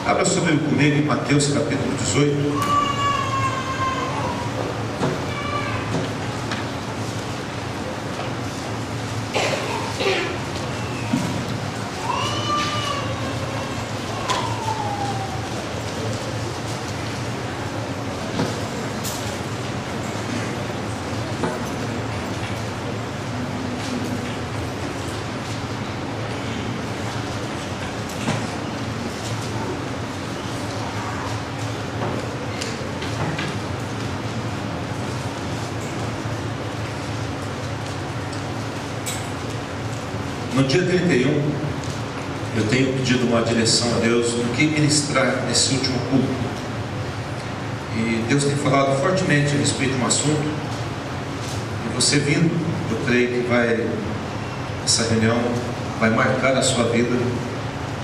Abra sua Bíblia comigo em Mateus capítulo 18. No dia 31, eu tenho pedido uma direção a Deus do que ministrar nesse último culto. E Deus tem falado fortemente a respeito de um assunto. E você vindo, eu creio que essa reunião vai marcar a sua vida.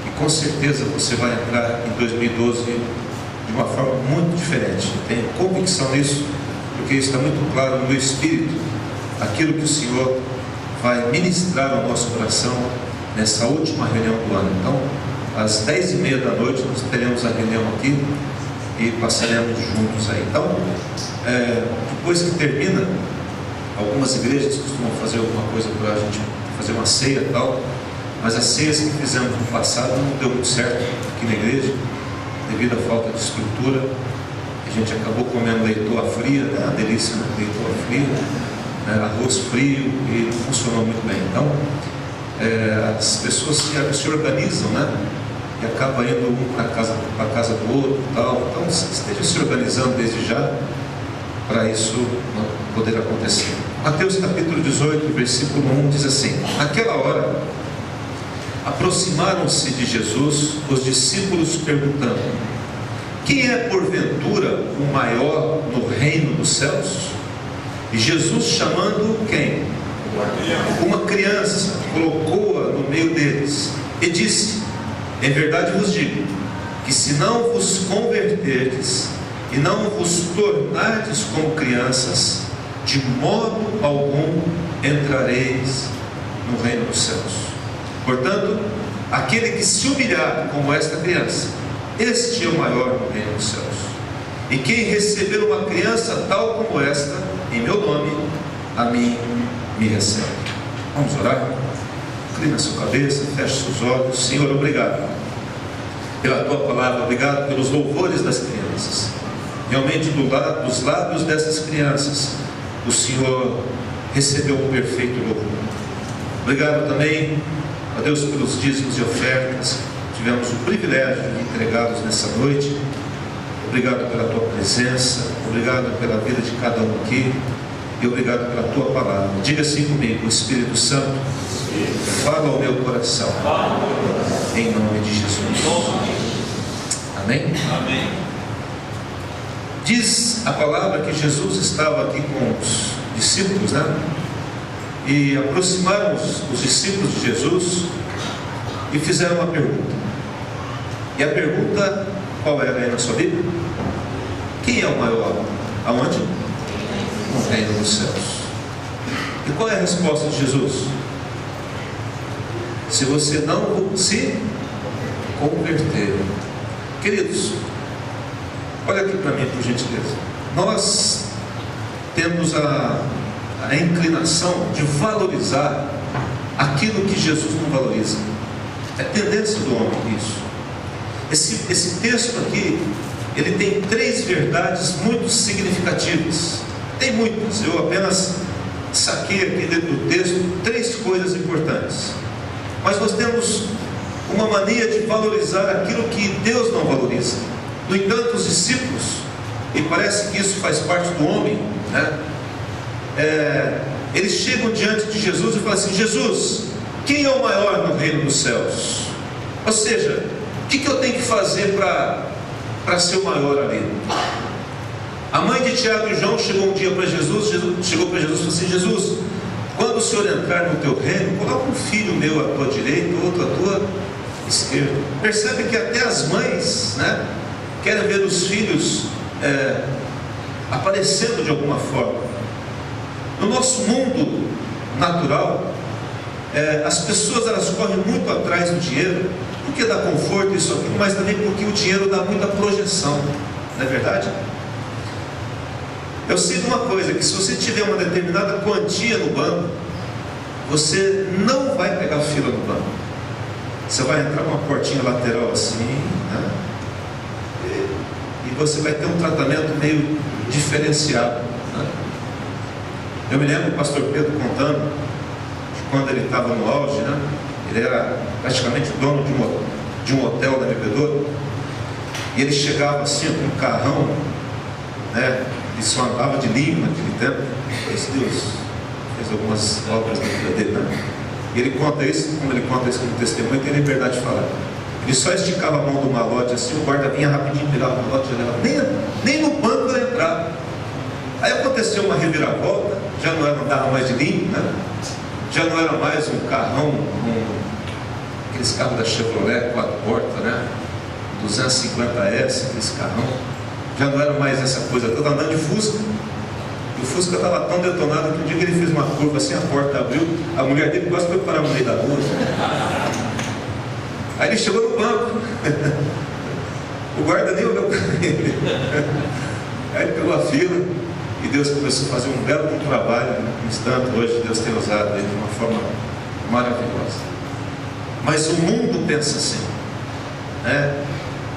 E com certeza você vai entrar em 2012 de uma forma muito diferente. Eu tenho convicção nisso, porque está muito claro no meu espírito aquilo que o Senhor vai ministrar ao nosso coração nessa última reunião do ano. Então, às 10h30 da noite, nós teremos a reunião aqui e passaremos juntos aí. Então, depois que termina, algumas igrejas costumam fazer alguma coisa para a gente fazer uma ceia e tal, mas as ceias que fizemos no passado não deu muito certo aqui na igreja, devido à falta de estrutura. A gente acabou comendo leitoa fria, né? A delícia da leitoa fria, arroz frio, e não funcionou muito bem. Então, as pessoas se organizam, né? E acaba indo um para a casa do outro e tal. Então, esteja se organizando desde já para isso poder acontecer. Mateus capítulo 18, versículo 1 diz assim: naquela hora, aproximaram-se de Jesus os discípulos perguntando: quem é porventura o maior no reino dos céus? E Jesus, chamando quem? Uma criança, colocou-a no meio deles e disse: em verdade vos digo, que se não vos converterdes e não vos tornardes como crianças, de modo algum entrareis no reino dos céus. Portanto, aquele que se humilhar como esta criança, este é o maior no reino dos céus. E quem receber uma criança tal como esta, em meu nome, a mim me recebe. Vamos orar? Inclina a sua cabeça, feche seus olhos. Senhor, obrigado pela tua palavra, obrigado pelos louvores das crianças. Realmente dos lábios dessas crianças, o Senhor recebeu um perfeito louvor. Obrigado também, ó Deus, pelos dízimos e ofertas. Tivemos o privilégio de entregá-los nessa noite. Obrigado pela tua presença, obrigado pela vida de cada um aqui e obrigado pela tua palavra. Diga assim comigo: Espírito Santo, fala ao meu coração, em nome de Jesus. Amém? Amém. Diz a palavra que Jesus estava aqui com os discípulos, né? E aproximaram os discípulos de Jesus e fizeram uma pergunta. E a pergunta, qual era aí na sua Bíblia? Quem é o maior? Aonde? No reino dos céus. E qual é a resposta de Jesus? Se você não se converter. Queridos, olha aqui para mim, por gentileza. Nós temos a inclinação de valorizar aquilo que Jesus não valoriza. É tendência do homem isso. Esse texto aqui, ele tem 3 verdades muito significativas. Tem muitas, eu apenas saquei aqui dentro do texto 3 coisas importantes. Mas nós temos uma mania de valorizar aquilo que Deus não valoriza. No entanto, os discípulos, e parece que isso faz parte do homem, né? Eles chegam diante de Jesus e falam assim: Jesus, quem é o maior no reino dos céus? Ou seja, o que eu tenho que fazer para ser o maior ali? A mãe de Tiago e João chegou um dia para Jesus, chegou para Jesus e falou assim: Jesus, quando o Senhor entrar no teu reino, coloca um filho meu à tua direita, outro à tua esquerda. Percebe que até as mães, né, querem ver os filhos aparecendo de alguma forma. No nosso mundo natural, as pessoas elas correm muito atrás do dinheiro, porque dá conforto, isso aqui, mas também porque o dinheiro dá muita projeção, não é verdade? Eu sei de uma coisa, que se você tiver uma determinada quantia no banco, você não vai pegar fila no banco. Você vai entrar uma portinha lateral assim, né? E você vai ter um tratamento meio diferenciado, né? Eu me lembro do pastor Pedro contando que quando ele estava no auge, né? Ele era praticamente dono de um hotel na Bebedouro, e ele chegava assim com um carrão, né? Ele só andava de linho naquele tempo. Esse Deus fez algumas obras na vida dele, né? E ele conta isso, como ele conta isso como testemunho, tem liberdade de falar. Ele só esticava a mão do malote assim, o guarda vinha rapidinho, pegava o malote e levava. Nem no banco ele entrava. Aí aconteceu uma reviravolta, já não andava mais de linho, né? Já não era mais um carrão, aqueles carros da Chevrolet, 4 portas, né? 250S, aqueles carrão. Já não era mais essa coisa toda, andando de Fusca. E o Fusca estava tão detonado que um dia que ele fez uma curva assim, a porta abriu, a mulher dele quase foi parar no meio da rua. Aí ele chegou no banco. O guarda nem olhou para ele. Aí ele pegou a fila e Deus começou a fazer um belo trabalho. No instante, hoje Deus tem usado ele de uma forma maravilhosa. Mas o mundo pensa assim, né?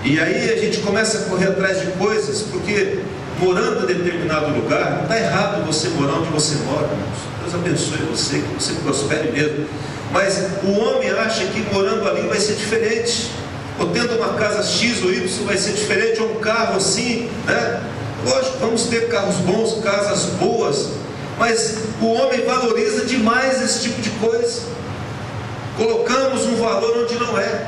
E aí a gente começa a correr atrás de coisas, porque morando em determinado lugar, não está errado você morar onde você mora, irmãos. Deus abençoe você, que você prospere mesmo. Mas o homem acha que morando ali vai ser diferente, ou tendo uma casa X ou Y vai ser diferente, ou um carro assim, né? Lógico, vamos ter carros bons, casas boas, mas o homem valoriza demais esse tipo de coisa. Colocamos um valor onde não é.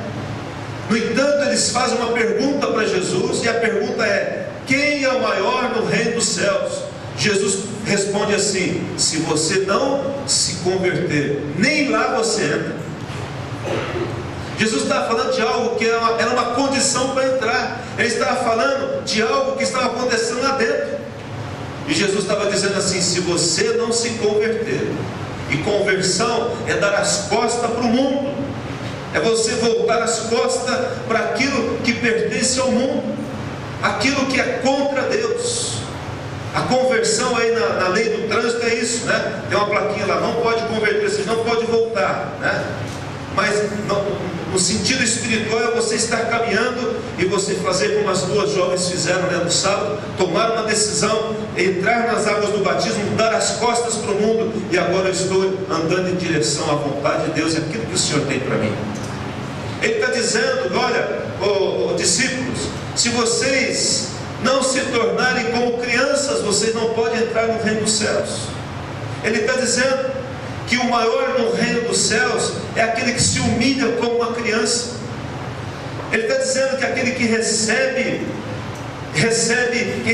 No entanto, eles fazem uma pergunta para Jesus, e a pergunta é: quem é o maior no reino dos céus? Jesus responde assim: se você não se converter, nem lá você entra. Jesus estava falando de algo que era uma condição para entrar. Ele estava falando de algo que estava acontecendo lá dentro. E Jesus estava dizendo assim: se você não se converter, e conversão é dar as costas para o mundo, é você voltar as costas para aquilo que pertence ao mundo, aquilo que é contra Deus. A conversão aí na lei do trânsito é isso, né? Tem uma plaquinha lá, não pode converter, você não pode voltar, né? Mas no sentido espiritual é você estar caminhando e você fazer como as duas jovens fizeram, né, no sábado, tomar uma decisão, entrar nas águas do batismo, dar as costas para o mundo, e agora eu estou andando em direção à vontade de Deus e aquilo que o Senhor tem para mim. Ele está dizendo: olha, discípulos, se vocês não se tornarem como crianças, vocês não podem entrar no reino dos céus. Ele está dizendo que o maior no reino dos céus é aquele que se humilha como uma criança. Ele está dizendo que aquele que quem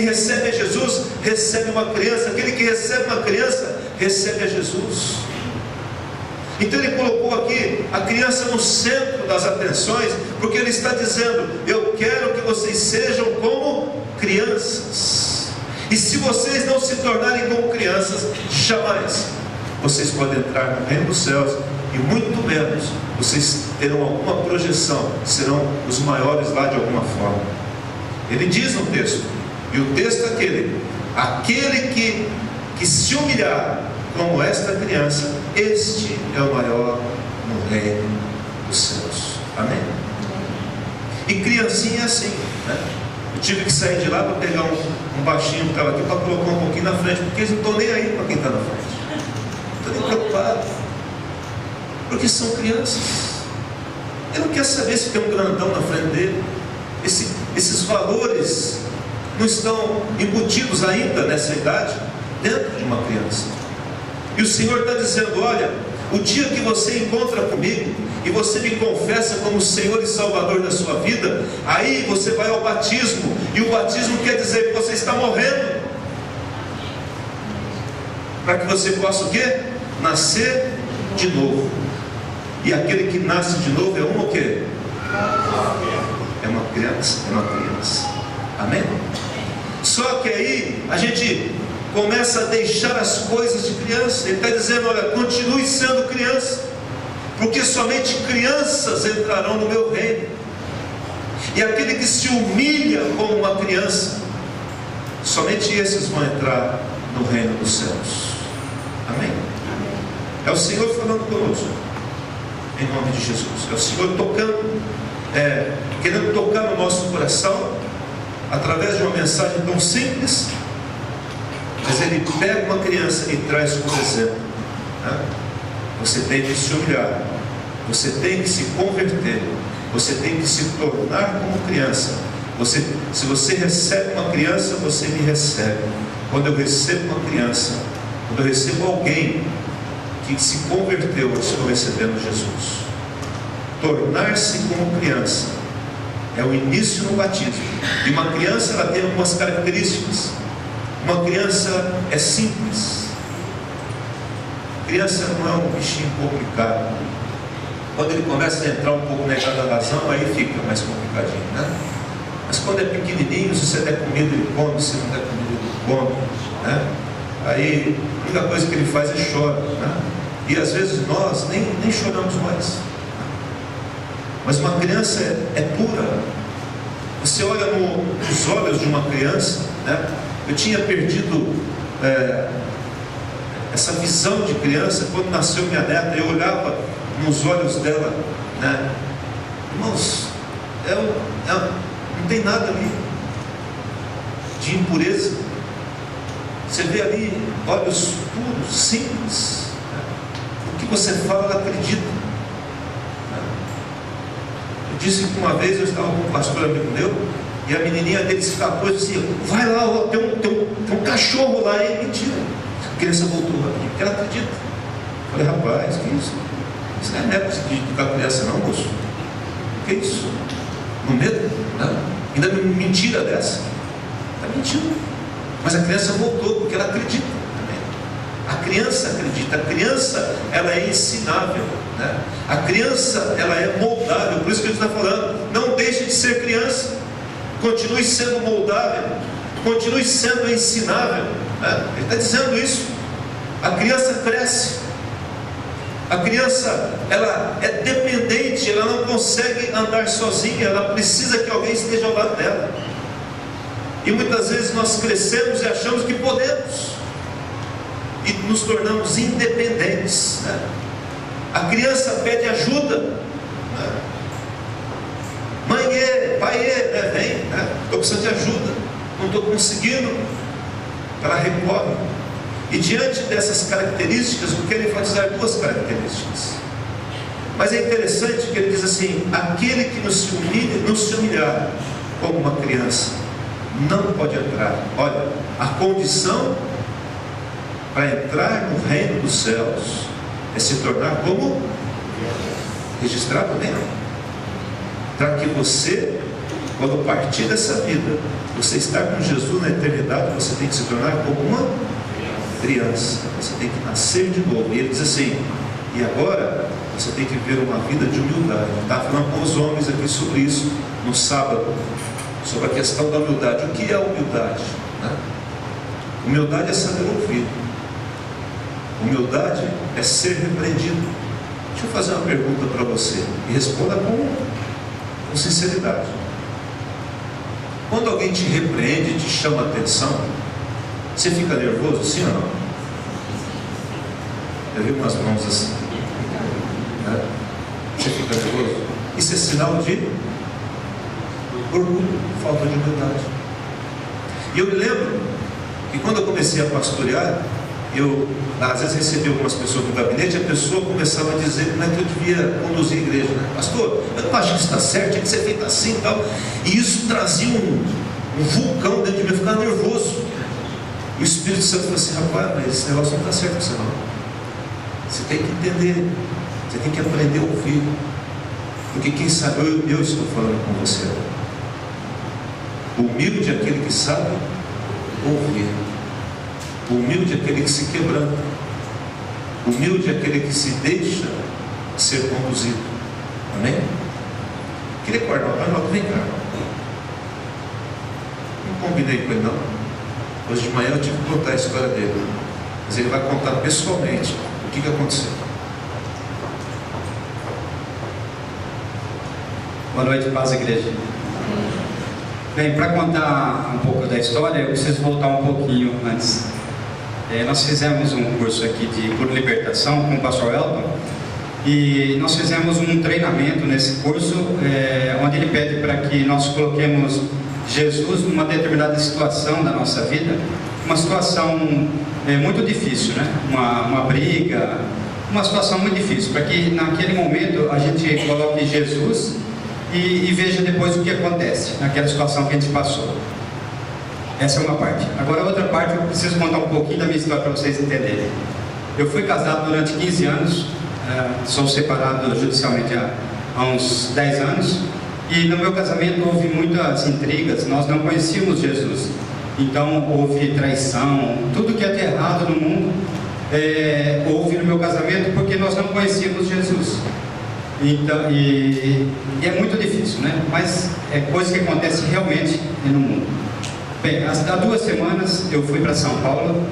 recebe a Jesus, recebe uma criança. Aquele que recebe uma criança, recebe a Jesus. Então ele colocou aqui a criança no centro das atenções, porque ele está dizendo: eu quero que vocês sejam como crianças. E se vocês não se tornarem como crianças, jamais vocês podem entrar no reino dos céus, e muito menos vocês terão alguma projeção, serão os maiores lá de alguma forma. Ele diz no texto, e o texto é aquele que se humilhar como esta criança, este é o maior no reino dos céus. Amém? E criancinha é assim, né? Eu tive que sair de lá para pegar um baixinho que estava aqui, para colocar um pouquinho na frente, porque eles não estão nem aí para quem está na frente. Não estou nem preocupado, porque são crianças. Ele não quer saber se tem um grandão na frente dele. Esses valores não estão embutidos ainda nessa idade dentro de uma criança. E o Senhor está dizendo: olha, o dia que você encontra comigo e você me confessa como Senhor e Salvador da sua vida, aí você vai ao batismo, e o batismo quer dizer que você está morrendo, para que você possa o quê? Nascer de novo. E aquele que nasce de novo é o quê? É uma criança, é uma criança. Amém? Só que aí a gente começa a deixar as coisas de criança. Ele está dizendo: olha, continue sendo criança. porque somente crianças entrarão no meu reino. E aquele que se humilha como uma criança, somente esses vão entrar no reino dos céus. Amém? É o Senhor falando conosco, em nome de Jesus. É o Senhor tocando, querendo tocar no nosso coração, através de uma mensagem tão simples, mas Ele pega uma criança e traz como exemplo. Você tem que se humilhar, você tem que se converter, você tem que se tornar como criança. Se você recebe uma criança, você me recebe. Quando eu recebo uma criança, quando eu recebo alguém que se converteu, eu estou recebendo Jesus. Tornar-se como criança é o início no batismo. E uma criança, ela tem algumas características. Uma criança é simples. Criança não é um bichinho complicado. Quando ele começa a entrar um pouco negado da razão, aí fica mais complicadinho, né? Mas quando é pequenininho, se você der comida ele come, se não der comida ele come, né? Aí a única coisa que ele faz é chora, né? E às vezes nós nem choramos mais. Mas uma criança é pura. Você olha nos olhos de uma criança, né? Eu tinha perdido essa visão de criança quando nasceu minha neta. Eu olhava nos olhos dela, né? Irmãos, não tem nada ali de impureza. Você vê ali olhos puros, simples, né? O que você fala, ela acredita, né? Eu disse que uma vez eu estava com um pastor amigo meu, e a menininha dele se escapou e disse assim: vai lá, ó, tem um cachorro lá. E mentira, a criança voltou aqui, porque ela acredita. Eu falei: rapaz, que isso? Isso não é neto de criança não, moço. O que é isso? No medo? Né? Ainda mentira dessa? Está mentindo. Mas a criança voltou porque ela acredita. A criança acredita. A criança, ela é ensinável, né? A criança, ela é moldável. Por isso que a gente está falando: não deixe de ser criança. Continue sendo moldável. Continue sendo ensinável, né? Ele está dizendo isso. A criança cresce. A criança, ela é dependente, ela não consegue andar sozinha, ela precisa que alguém esteja ao lado dela. E muitas vezes nós crescemos e achamos que podemos, e nos tornamos independentes, né? A criança pede ajuda, né? Mãe, pai, né? Vem, né? Estou precisando de ajuda, não estou conseguindo. Ela recorre. E diante dessas características, eu quero enfatizar duas características. Mas é interessante que ele diz assim: aquele que não se humilhar como uma criança, não pode entrar. Olha, a condição para entrar no reino dos céus é se tornar como registrado nele. Para que você, quando partir dessa vida, você estar com Jesus na eternidade, você tem que se tornar como uma criança. Você tem que nascer de novo. E ele diz assim: e agora você tem que viver uma vida de humildade. Estava falando com os homens aqui sobre isso no sábado, sobre a questão da humildade. O que é humildade, né? Humildade é saber ouvir. Humildade é ser repreendido. Deixa eu fazer uma pergunta para você e responda com sinceridade. Quando alguém te repreende, te chama a atenção, você fica nervoso, sim ou não? Eu vi umas mãos assim, né? Você fica nervoso? Isso é sinal de orgulho, falta de humildade. E eu me lembro que quando eu comecei a pastorear, eu às vezes recebi algumas pessoas no gabinete, e a pessoa começava a dizer como é que eu devia conduzir a igreja, né? Pastor, eu não acho que isso está certo, tinha que ser feito assim e tal. E isso trazia um vulcão dentro de mim, eu ficava nervoso. O Espírito Santo falou assim: rapaz, mas esse negócio não está certo com você não. Você tem que entender, você tem que aprender a ouvir. Porque quem sabe, eu estou falando com você. O humilde é aquele que sabe ouvir. O humilde é aquele que se quebranta. O humilde é aquele que se deixa ser conduzido. Amém? Queria guardar o Arnaldo, vem cá. Não combinei com ele não. Hoje de manhã eu tive que contar a história dele, mas ele vai contar pessoalmente o que aconteceu. Boa noite, paz, igreja. Bem, para contar um pouco da história, eu preciso voltar um pouquinho antes. Nós fizemos um curso aqui de Cura e Libertação com o pastor Elton, e nós fizemos um treinamento nesse curso, onde ele pede para que nós coloquemos Jesus numa determinada situação da nossa vida, uma situação muito difícil, né? Uma briga, uma situação muito difícil, para que naquele momento a gente coloque Jesus e veja depois o que acontece naquela situação que a gente passou. Essa é uma parte. Agora, a outra parte, eu preciso contar um pouquinho da minha história para vocês entenderem. Eu fui casado durante 15 anos, sou separado judicialmente há uns 10 anos, e no meu casamento houve muitas intrigas, nós não conhecíamos Jesus. Então houve traição, tudo que é de errado no mundo houve no meu casamento, porque nós não conhecíamos Jesus. Então, e é muito difícil, né? Mas é coisa que acontece realmente no mundo. Bem, há 2 semanas eu fui para São Paulo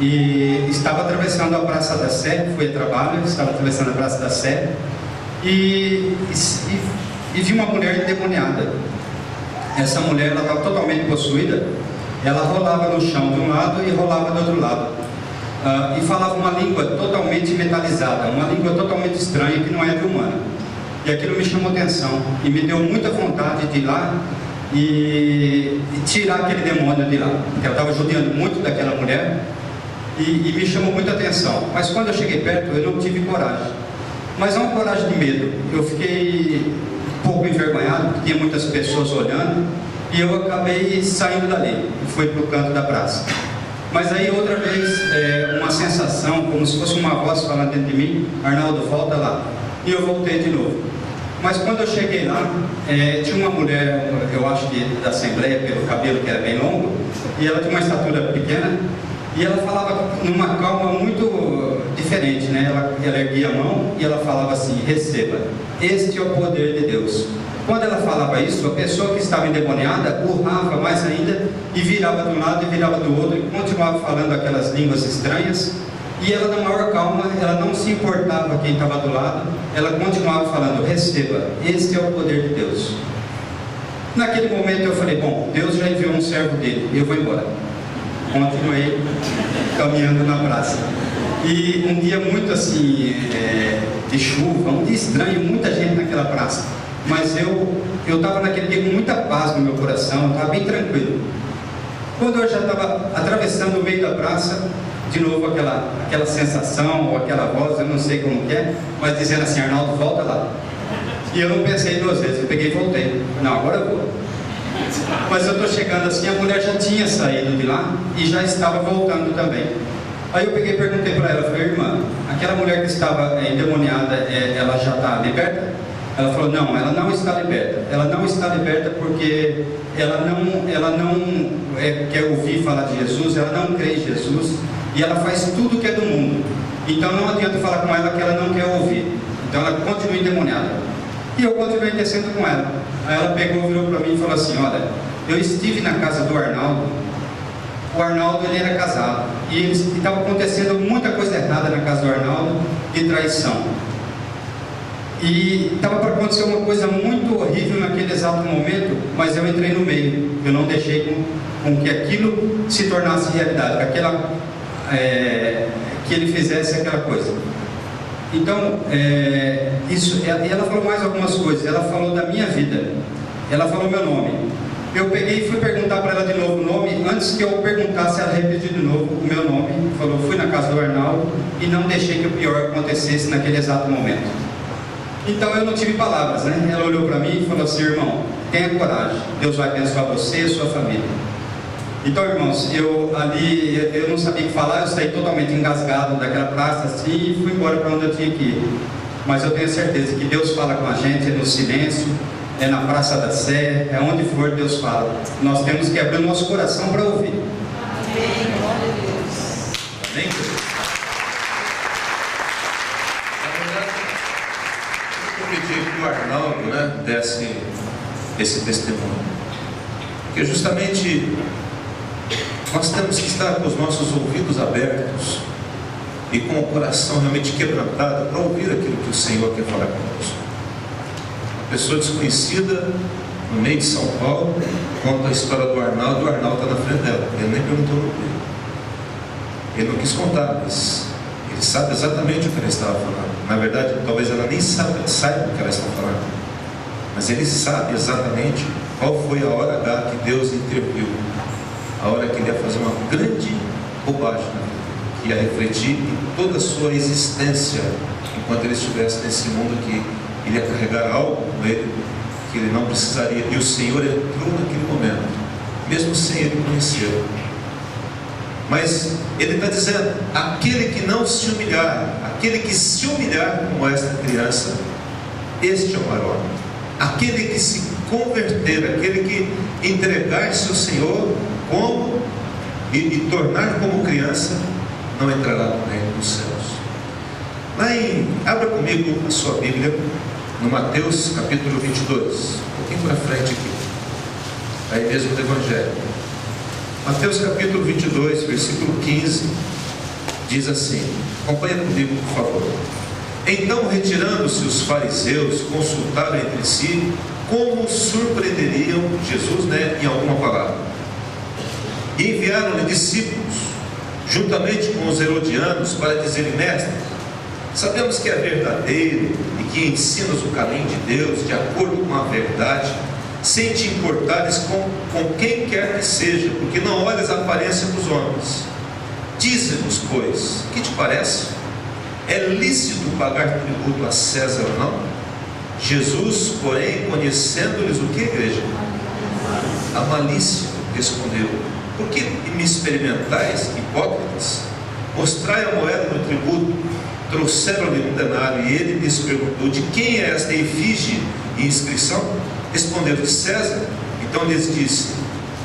e estava atravessando a Praça da Sé, fui a trabalho, estava atravessando a Praça da Sé e vi uma mulher endemoniada. Essa mulher, ela estava totalmente possuída, ela rolava no chão de um lado e rolava do outro lado. E falava uma língua totalmente metalizada, uma língua totalmente estranha, que não é de humana. E aquilo me chamou atenção e me deu muita vontade de ir lá e tirar aquele demônio de lá, porque ela estava judiando muito daquela mulher e me chamou muita atenção. Mas quando eu cheguei perto, eu não tive coragem. Mas não coragem de medo, eu fiquei um pouco envergonhado, porque tinha muitas pessoas olhando, e eu acabei saindo dali e fui para o canto da praça. Mas aí outra vez, uma sensação, como se fosse uma voz falando dentro de mim: Arnaldo, volta lá. E eu voltei de novo. Mas quando eu cheguei lá, tinha uma mulher, eu acho que da Assembleia, pelo cabelo que era bem longo, e ela tinha uma estatura pequena, e ela falava numa calma muito diferente, né? Ela erguia a mão e ela falava assim: receba, este é o poder de Deus. Quando ela falava isso, a pessoa que estava endemoniada urrava mais ainda e virava de um lado e virava do outro e continuava falando aquelas línguas estranhas. E ela, na maior calma, ela não se importava quem estava do lado, ela continuava falando: receba, este é o poder de Deus. Naquele momento eu falei: bom, Deus já enviou um servo dele, eu vou embora. Continuei caminhando na praça. E um dia muito assim, de chuva, um dia estranho, muita gente naquela praça. Mas eu estava naquele dia com muita paz no meu coração, eu estava bem tranquilo. Quando eu já estava atravessando o meio da praça, de novo aquela sensação, ou aquela voz, eu não sei como que é, mas dizendo assim: Arnaldo, volta lá. E eu não pensei 2 vezes, eu peguei e voltei. Não, agora eu vou. Mas eu estou chegando assim, a mulher já tinha saído de lá e já estava voltando também. Aí eu peguei e perguntei para ela, falei: irmã, aquela mulher que estava endemoniada, ela já está liberta? Ela falou: não, ela não está liberta. Ela não está liberta porque ela não quer ouvir falar de Jesus, ela não crê em Jesus, e ela faz tudo que é do mundo. Então não adianta falar com ela que ela não quer ouvir. Então ela continua endemoniada. E eu continuei descendo com ela. Aí ela pegou, virou para mim e falou assim: olha, eu estive na casa do Arnaldo. O Arnaldo, ele era casado e estava acontecendo muita coisa errada na casa do Arnaldo, de traição. E estava para acontecer uma coisa muito horrível naquele exato momento, mas eu entrei no meio. Eu não deixei com que aquilo se tornasse realidade, que ele fizesse aquela coisa. Então, e ela falou mais algumas coisas. Ela falou da minha vida, ela falou meu nome. Eu peguei e fui perguntar para ela de novo o nome. Antes que eu perguntasse, ela repetiu de novo o meu nome. Falou: fui na casa do Arnaldo e não deixei que o pior acontecesse naquele exato momento. Então eu não tive palavras, né? Ela olhou para mim e falou assim: irmão, tenha coragem, Deus vai abençoar você e a sua família. Então, irmãos, eu não sabia o que falar, eu saí totalmente engasgado daquela praça assim e fui embora para onde eu tinha que ir. Mas eu tenho certeza que Deus fala com a gente no silêncio, na Praça da Sé, onde for Deus fala. Nós temos que abrir o nosso coração para ouvir. Amém. Glória a Deus. Amém. Eu pedi que o Arnaldo, desse esse testemunho, porque justamente nós temos que estar com os nossos ouvidos abertos e com o coração realmente quebrantado para ouvir aquilo que o Senhor quer falar conosco. pessoa desconhecida no meio de São Paulo conta a história do Arnaldo, e o Arnaldo está na frente dela. Ele nem perguntou no meio. Ele não quis contar, mas ele sabe exatamente o que ela estava falando. Na verdade, talvez ela nem saiba o que ela está falando, mas ele sabe exatamente qual foi a hora H que Deus interviu, a hora que ele ia fazer uma grande bobagem, que ia refletir em toda a sua existência enquanto ele estivesse nesse mundo aqui. Ele ia carregar algo com ele que ele não precisaria, e o Senhor entrou naquele momento, mesmo sem ele conhecê-lo. Mas ele está dizendo: aquele que não se humilhar, aquele que se humilhar como esta criança, este é o maior. Aquele que se converter, aquele que entregar-se ao Senhor como e tornar como criança, não entrará no reino dos céus. Abra comigo a sua Bíblia no Mateus capítulo 22, um pouquinho para frente aqui, aí mesmo do Evangelho. Mateus capítulo 22, versículo 15, diz assim, acompanha comigo por favor. Então, retirando-se os fariseus, consultaram entre si como surpreenderiam Jesus, em alguma palavra. E enviaram-lhe discípulos, juntamente com os herodianos, para dizer: mestre, sabemos que é verdadeiro e que ensinas o caminho de Deus de acordo com a verdade, sem te importares com quem quer que seja, porque não olhas a aparência dos homens. Dize-nos, pois, que te parece? É lícito pagar tributo a César ou não? Jesus, porém, conhecendo-lhes o que, igreja? A malícia, respondeu: por que me experimentais, hipócritas? Mostrai a moeda do tributo. Trouxeram-lhe um denário, e ele lhes perguntou: de quem é esta efígie e inscrição? Respondeu: de César. Então lhes disse: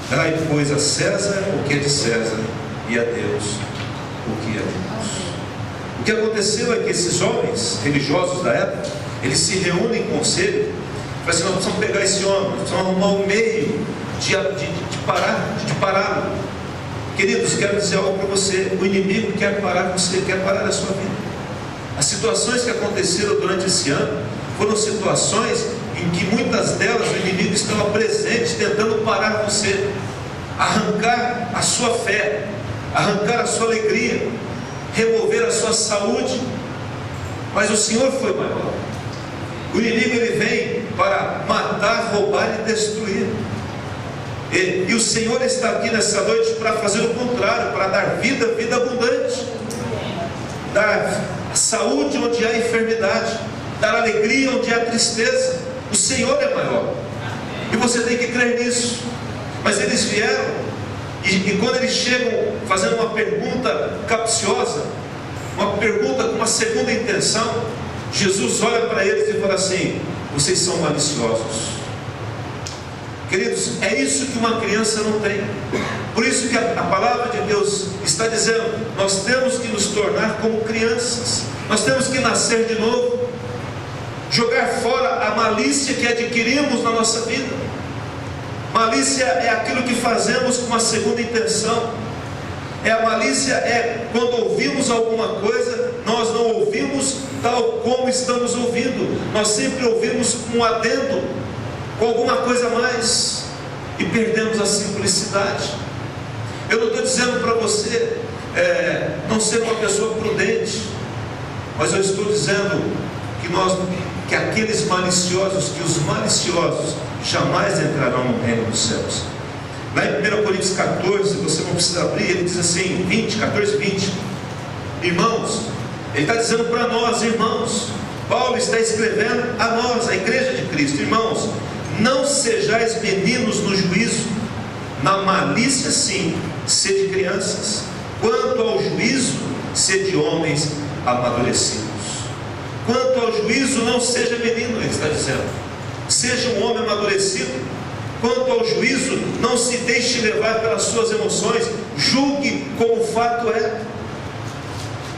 dai, pois, a César o que é de César, e a Deus o que é de Deus. O que aconteceu é que esses homens religiosos da época, eles se reúnem em conselho, para assim: nós precisamos pegar esse homem, nós precisamos arrumar um meio de pará-lo. Queridos, quero dizer algo para você: o inimigo quer parar você, quer parar a sua vida. As situações que aconteceram durante esse ano foram situações em que muitas delas o inimigo estava presente, tentando parar você, arrancar a sua fé, arrancar a sua alegria, remover a sua saúde. Mas o Senhor foi maior. O inimigo, ele vem para matar, roubar e destruir. E o Senhor está aqui nessa noite para fazer o contrário, para dar vida, vida abundante, dar saúde onde há enfermidade, dar alegria onde há tristeza. O Senhor é maior, e você tem que crer nisso. Mas eles vieram, e quando eles chegam fazendo uma pergunta capciosa, uma pergunta com uma segunda intenção, Jesus olha para eles e fala assim: vocês são maliciosos. Queridos, é isso que uma criança não tem. Por isso que a palavra de Deus está dizendo: nós temos que nos tornar como crianças, nós temos que nascer de novo, jogar fora a malícia que adquirimos na nossa vida. Malícia é aquilo que fazemos com uma segunda intenção. A malícia é quando ouvimos alguma coisa, nós não ouvimos tal como estamos ouvindo, nós sempre ouvimos um adendo, com alguma coisa a mais, e perdemos a simplicidade. Eu não estou dizendo para você não ser uma pessoa prudente, mas eu estou dizendo que aqueles maliciosos, que os maliciosos jamais entrarão no reino dos céus. Lá em 1 Coríntios 14, você não precisa abrir, ele diz assim, 14, 20. Irmãos, ele está dizendo para nós, irmãos, Paulo está escrevendo a nós, a igreja de Cristo: irmãos, não sejais meninos no juízo, na malícia sim, sede crianças, quanto ao juízo, sede homens amadurecidos. Quanto ao juízo, não seja menino, ele está dizendo, seja um homem amadurecido. Quanto ao juízo, não se deixe levar pelas suas emoções, julgue como o fato é,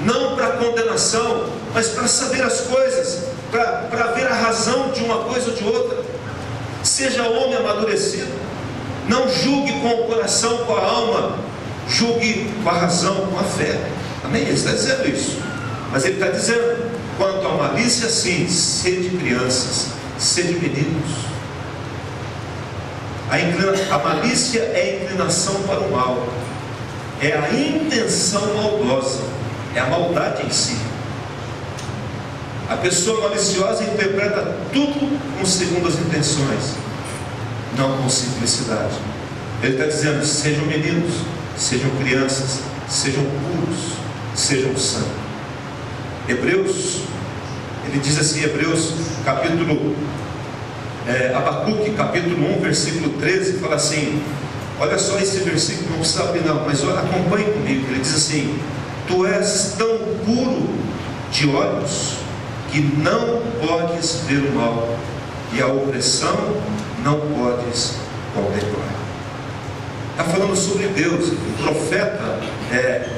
não para condenação, mas para saber as coisas, para ver a razão de uma coisa ou de outra. Seja homem amadurecido, não julgue com o coração, com a alma, julgue com a razão, com a fé. Amém? Ele está dizendo isso, mas ele está dizendo: quanto à malícia sim, sede crianças, sede meninos. A malícia é a inclinação para o mal, é a intenção maldosa, é a maldade em si. A pessoa maliciosa interpreta tudo com segundas intenções, não com simplicidade. Ele está dizendo: sejam meninos, sejam crianças, sejam puros, sejam santos. Hebreus, ele diz assim, Hebreus capítulo Abacuque capítulo 1 versículo 13, fala assim, olha só esse versículo, não precisa abrir não, mas acompanhe comigo. Ele diz assim: tu és tão puro de olhos que não podes ver o mal, e a opressão não podes contemplar. Está falando sobre Deus. O profeta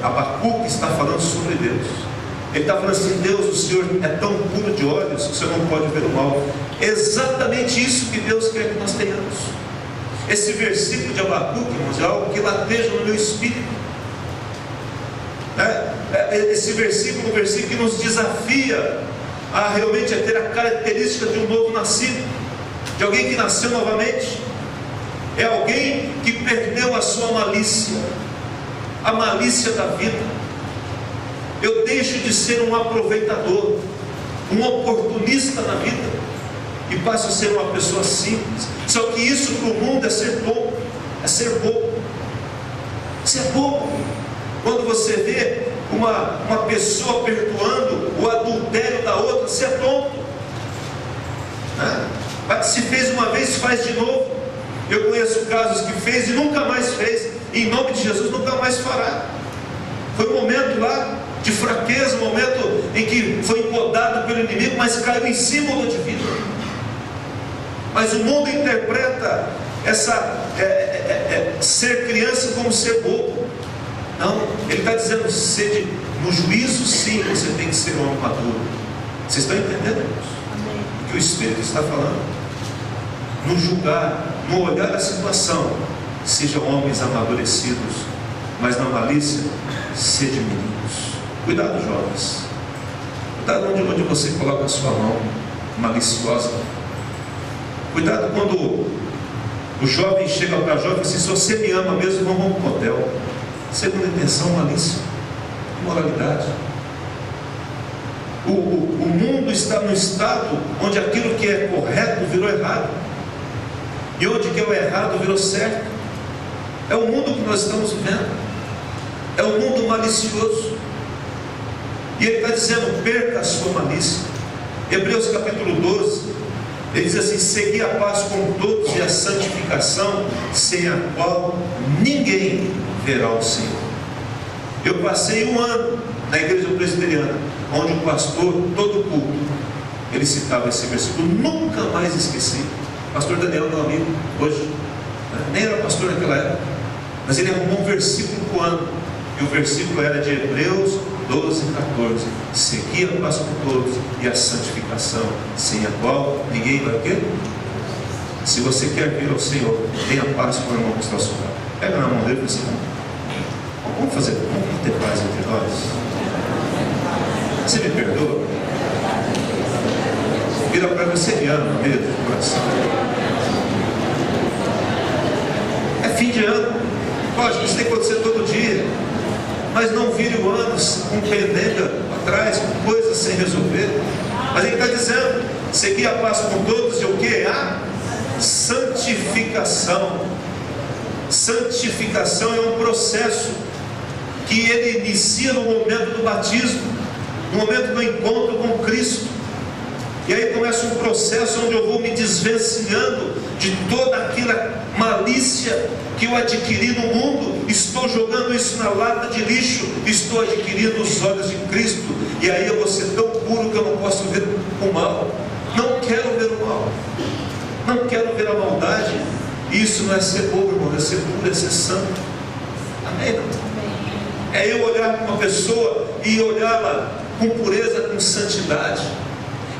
Abacuque está falando sobre Deus. Ele está falando assim: Deus, o Senhor é tão puro de olhos que o Senhor não pode ver o mal. É exatamente isso que Deus quer que nós tenhamos. Esse versículo de Abacuque, irmãos, é algo que lateja no meu espírito. Esse versículo é um versículo que nos desafia a realmente ter a característica de um novo nascido, de alguém que nasceu novamente. É alguém que perdeu a sua malícia, a malícia da vida. Eu deixo de ser um aproveitador, um oportunista na vida, e passo a ser uma pessoa simples. Só que isso para o mundo é ser bom, é ser bobo. Isso é bobo. Quando você vê uma pessoa perdoando o adultério da outra, você é tonto. Se fez uma vez, faz de novo. Eu conheço casos que fez e nunca mais fez. Em nome de Jesus, nunca mais fará. Foi um momento lá de fraqueza, um momento em que foi incomodado pelo inimigo, mas caiu em cima do divino. Mas o mundo interpreta ser criança como ser bobo. Não, ele está dizendo: sede, no juízo sim, você tem que ser um homem maduro. Vocês estão entendendo, irmãos? O que o Espírito está falando? No julgar, no olhar a situação, sejam homens amadurecidos, mas na malícia, sede meninos. Cuidado, jovens. Cuidado onde você coloca a sua mão maliciosa. Cuidado quando o jovem chega para a jovem e diz: se você me ama mesmo, vamos para o hotel. Segunda intenção, malícia, imoralidade. O mundo está no estado onde aquilo que é correto virou errado, e onde que é o errado virou certo. É o mundo que nós estamos vivendo. É o mundo malicioso. E ele está dizendo: perca a sua malícia. Hebreus capítulo 12, ele diz assim: segui a paz com todos e a santificação, sem a qual ninguém verá o Senhor. Eu passei um ano na igreja presbiteriana, onde o pastor, todo culto, ele citava esse versículo. Nunca mais esqueci. Pastor Daniel, meu amigo, hoje, nem era pastor naquela época, mas ele arrumou um versículo por ano, e o versículo era de Hebreus 12, 14: segui a paz com todos e a santificação, sem a qual ninguém vai o quê? Se você quer vir ao Senhor, tenha paz com o irmão que está ao seu lado. Pega na mão dele e diz assim: vamos ter paz entre nós. Você me perdoa? Vira para você, me ama mesmo de coração. É fim de ano. Lógico, isso tem que acontecer todo dia. Mas não vire o ano com pendenga atrás, com coisas sem resolver. Mas ele está dizendo: seguir a paz com todos e o que? A santificação. Santificação é um processo que ele inicia no momento do batismo, no momento do encontro com Cristo. E aí começa um processo onde eu vou me desvencilhando de toda aquela malícia que eu adquiri no mundo. Estou jogando isso na lata de lixo, estou adquirindo os olhos de Cristo, e aí eu vou ser tão puro que eu não posso ver o mal. Não quero ver o mal, não quero ver a maldade. Isso não é ser bobo, irmão, é ser puro, é ser santo. Amém? É eu olhar para uma pessoa e olhá-la com pureza, com santidade.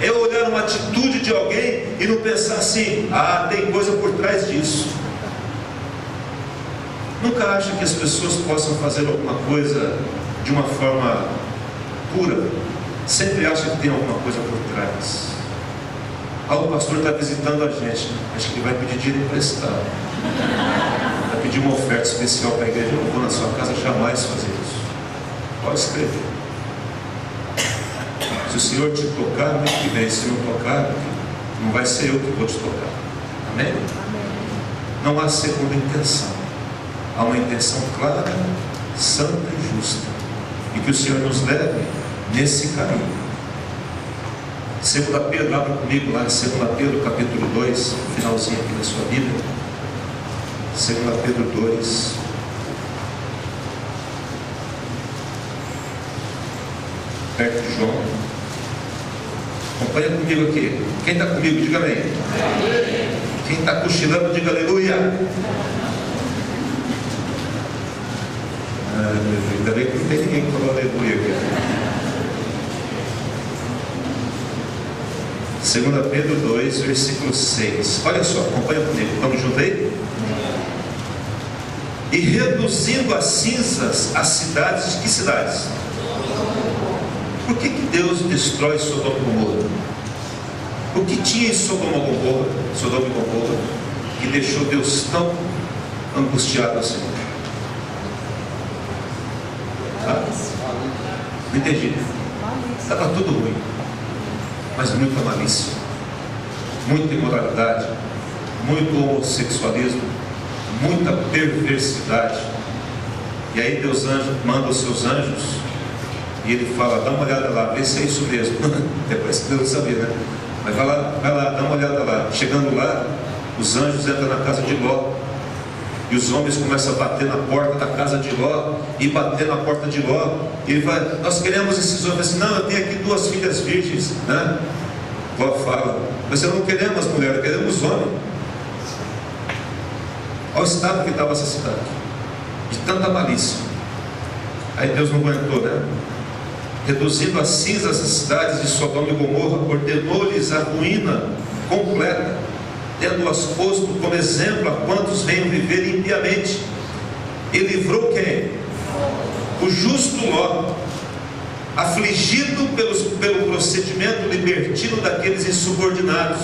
É eu olhar uma atitude de alguém e não pensar assim: tem coisa por trás disso. Nunca acha que as pessoas possam fazer alguma coisa de uma forma pura. Sempre acha que tem alguma coisa por trás. O pastor está visitando a gente, acho que ele vai pedir dinheiro emprestado, vai pedir uma oferta especial para a igreja. Eu não vou na sua casa jamais fazer isso. Pode escrever. Se o Senhor te tocar, mês que vem. Se não tocar, não vai ser eu que vou te tocar. Amém? Não há segunda intenção. Há uma intenção clara, santa e justa, e que o Senhor nos leve nesse caminho. 2 Pedro, abra comigo lá em 2 Pedro capítulo 2, finalzinho aqui da sua Bíblia. 2 Pedro 2. Perto de João. Acompanha comigo aqui. Quem está comigo, diga amém. Quem está cochilando, diga aleluia. Ainda bem que não tem ninguém que falou aleluia aqui. 2 Pedro 2, versículo 6. Olha só, acompanha comigo. Estamos juntos aí? E reduzindo a cinzas as cidades. Que cidades? Por que Deus destrói Sodoma e Gomorra? O que tinha em Sodoma e Gomorra que deixou Deus tão angustiado assim? Não entendi. Estava tudo ruim, mas muita malícia, muita imoralidade, muito homossexualismo, muita perversidade. E aí Deus manda os seus anjos e ele fala: dá uma olhada lá, vê se é isso mesmo. Depois que Deus sabia, né? Mas vai lá, dá uma olhada lá. Chegando lá, os anjos entram na casa de Ló, e os homens começam a bater na porta da casa de Ló, e bater na porta de Ló, e ele vai: nós queremos esses homens. Assim, não, eu tenho aqui 2 filhas virgens, né? Ló fala: mas eu não queremos mulher, queremos homem. Olha o estado que estava essa cidade, de tanta malícia. Aí Deus não aguentou, né? Reduzindo a cinzas as cidades de Sodoma e Gomorra, ordenou-lhes a ruína completa, tendo-as posto como exemplo a quantos venham viver impiamente. E livrou quem? O justo Ló, afligido pelo procedimento libertino daqueles insubordinados,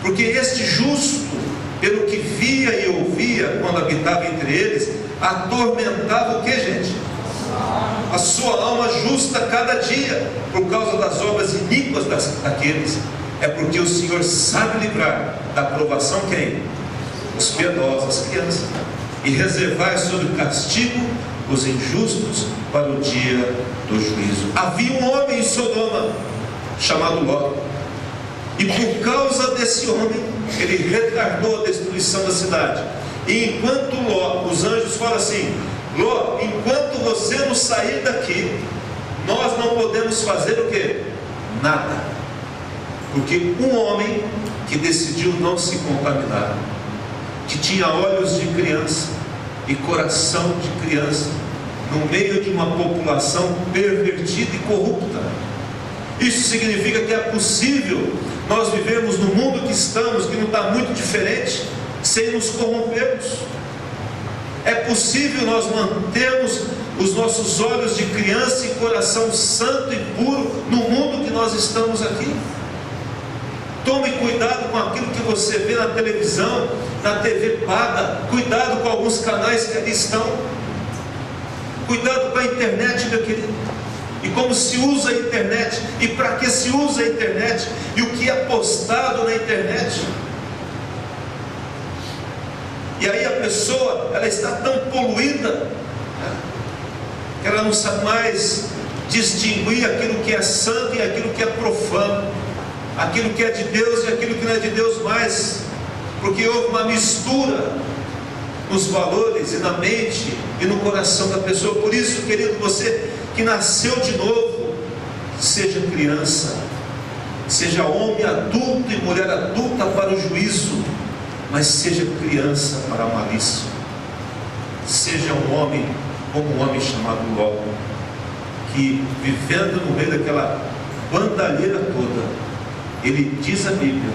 porque este justo, pelo que via e ouvia quando habitava entre eles, atormentava o que, gente? A sua alma justa cada dia, por causa das obras iníquas daqueles. É porque o Senhor sabe livrar da provação quem? Os piedosos, as crianças, e reservar sob castigo os injustos para o dia do juízo. Havia um homem em Sodoma chamado Ló, e por causa desse homem ele retardou a destruição da cidade. E enquanto Ló, os anjos falam assim: Ló, enquanto você não sair daqui, nós não podemos fazer o quê? Nada. Porque um homem que decidiu não se contaminar, que tinha olhos de criança e coração de criança, no meio de uma população pervertida e corrupta. Isso significa que é possível nós vivermos no mundo que estamos, que não está muito diferente, sem nos corrompermos. É possível nós mantermos os nossos olhos de criança e coração santo e puro no mundo que nós estamos aqui. Tome cuidado com aquilo que você vê na televisão, na TV paga. Cuidado com alguns canais que ali estão. Cuidado com a internet, meu querido. E como se usa a internet, e para que se usa a internet, e o que é postado na internet. E aí a pessoa, ela está tão poluída, né, que ela não sabe mais distinguir aquilo que é santo e aquilo que é profano, aquilo que é de Deus e aquilo que não é de Deus mais, porque houve uma mistura nos valores e na mente e no coração da pessoa. Por isso, querido, você que nasceu de novo, seja criança, seja homem adulto e mulher adulta para o juízo, mas seja criança para a malícia. Seja um homem como um homem chamado Ló, que vivendo no meio daquela bandalheira toda, ele diz a Bíblia,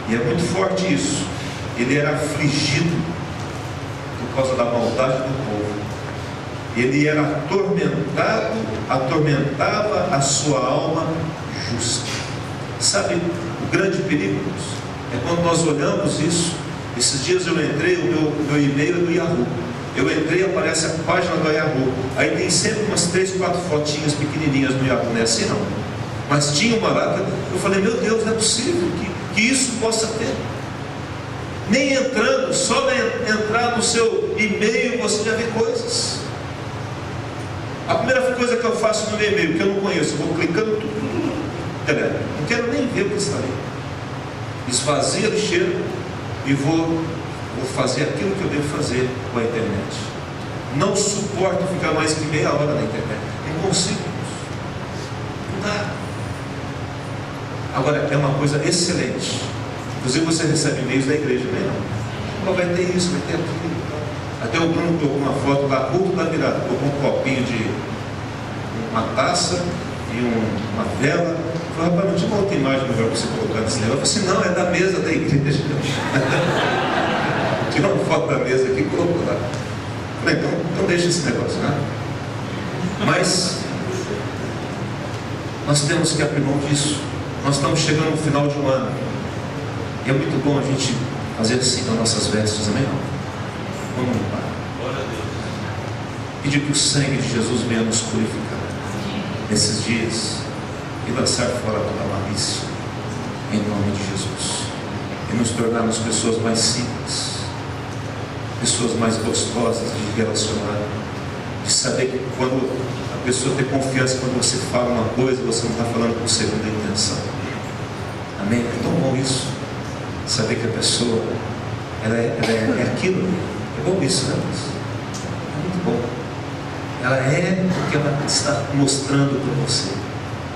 e é muito forte isso, ele era afligido por causa da maldade do povo. Ele era atormentado, atormentava a sua alma justa. Sabe o grande perigo? É quando nós olhamos isso. Esses dias eu entrei, o meu e-mail é do Yahoo. Eu entrei e aparece a página do Yahoo. Aí tem sempre umas 3, 4 fotinhas pequenininhas no Yahoo. Não é assim não. Mas tinha uma lá que eu falei, meu Deus, não é possível que isso possa ter. Nem entrando, só entrar no seu e-mail você já vê coisas. A primeira coisa que eu faço no meu e-mail, que eu não conheço, eu vou clicando tudo. Galera, não quero nem ver o que está ali. Esvazia o cheiro e vou fazer aquilo que eu devo fazer com a internet. Não suporto ficar mais que meia hora na internet. Não consigo. Não dá. Agora, é uma coisa excelente. Inclusive você recebe e-mails da igreja, não? Vai ter isso, vai ter aquilo. Até o Bruno colocou uma foto da culto da virada, colocou um copinho de uma taça e uma vela. Eu falei, rapaz, não tinha uma outra imagem melhor para você colocar nesse negócio. Eu falei assim, não, é da mesa da igreja. Tirou uma foto da mesa aqui e colocou lá. Eu falei, então deixa esse negócio, né? Mas nós temos que abrir mão disso. Nós estamos chegando no final de um ano. E é muito bom a gente fazer assim nas nossas vestes, amém? Vamos limpar. Pedir que o sangue de Jesus venha nos purificar nesses dias e lançar fora toda a malícia, em nome de Jesus, e nos tornarmos pessoas mais simples, pessoas mais gostosas de relacionar, de saber que quando a pessoa tem confiança, quando você fala uma coisa, você não está falando com segunda intenção. Amém? É tão bom isso, saber que a pessoa ela é aquilo. É bom isso, né? É muito bom. Ela é o que ela está mostrando para você.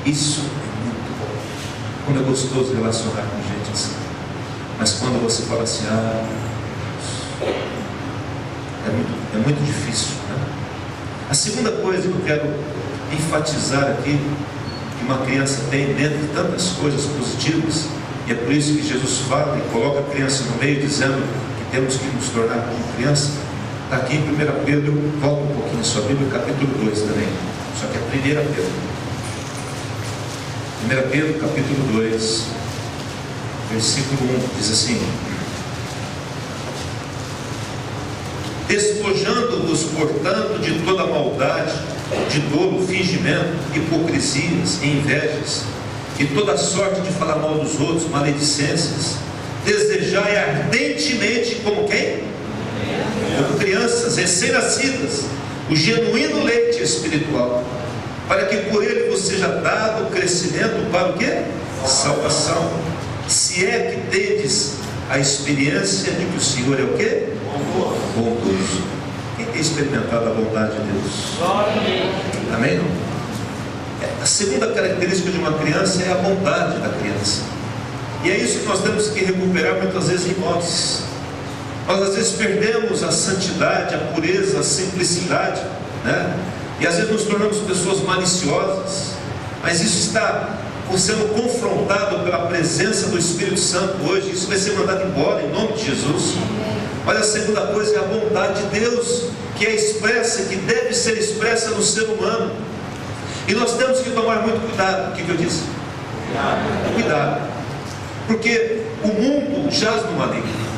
Isso é muito bom. Como é gostoso relacionar com gente assim. Mas quando você fala assim, é muito difícil, né? A segunda coisa que eu quero enfatizar aqui, que uma criança tem dentro de tantas coisas positivas, e é por isso que Jesus fala e coloca a criança no meio, dizendo que temos que nos tornar como criança. Está aqui em 1 Pedro, volta um pouquinho a sua Bíblia, capítulo 2 também, só que é 1 Pedro. 1 Pedro, capítulo 2, versículo 1, diz assim: despojando-vos, portanto, de toda maldade, de dolo, fingimento, hipocrisias e invejas, e toda sorte de falar mal dos outros, maledicências, desejai ardentemente como quem? Como crianças recém-nascidas, o genuíno leite espiritual, para que por ele vos seja dado o crescimento para o quê? Salvação. Se é que tendes a experiência de que o Senhor é o quê? Bondoso. Quem tem experimentado a bondade de Deus? Amém? Não? A segunda característica de uma criança é a bondade da criança. E é isso que nós temos que recuperar muitas vezes em nós. Nós às vezes perdemos a santidade, a pureza, a simplicidade, né? E às vezes nos tornamos pessoas maliciosas. Mas isso está sendo confrontado pela presença do Espírito Santo hoje. Isso vai ser mandado embora em nome de Jesus. Mas a segunda coisa é a bondade de Deus, que é expressa, que deve ser expressa no ser humano. E nós temos que tomar muito cuidado. O que eu disse? Cuidado. Porque o mundo jaz no maligno.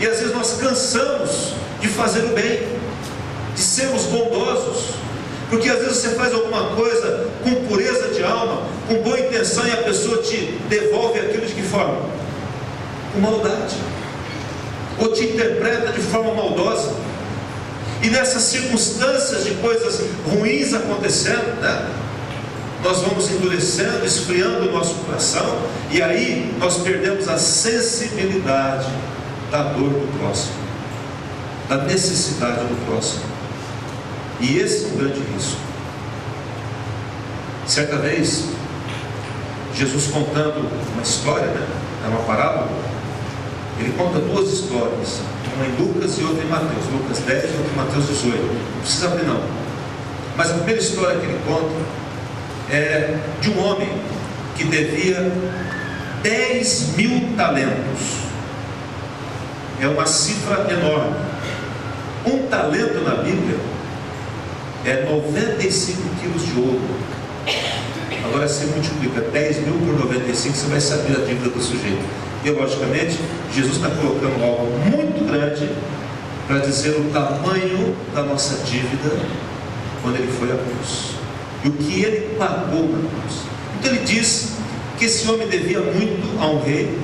E às vezes nós cansamos de fazer o bem, de sermos bondosos. Porque às vezes você faz alguma coisa com pureza de alma, com boa intenção, e a pessoa te devolve aquilo de que forma? Com maldade. Ou te interpreta de forma maldosa. E nessas circunstâncias de coisas ruins acontecendo, né? Nós vamos endurecendo, esfriando o nosso coração, e aí nós perdemos a sensibilidade da dor do próximo, da necessidade do próximo. E esse é um grande risco. Certa vez, Jesus contando uma história, né? É uma parábola. Ele conta duas histórias, uma em Lucas e outra em Mateus. Lucas 10 e outra em Mateus 18. Não precisa abrir não. Mas a primeira história que ele conta é de um homem que devia 10.000 talentos. É uma cifra enorme. Um talento na Bíblia é 95 quilos de ouro. Agora você multiplica 10 mil por 95, você vai saber a dívida do sujeito. E logicamente, Jesus está colocando algo muito grande para dizer o tamanho da nossa dívida quando ele foi à cruz. E o que ele pagou na cruz. Então ele diz que esse homem devia muito a um rei.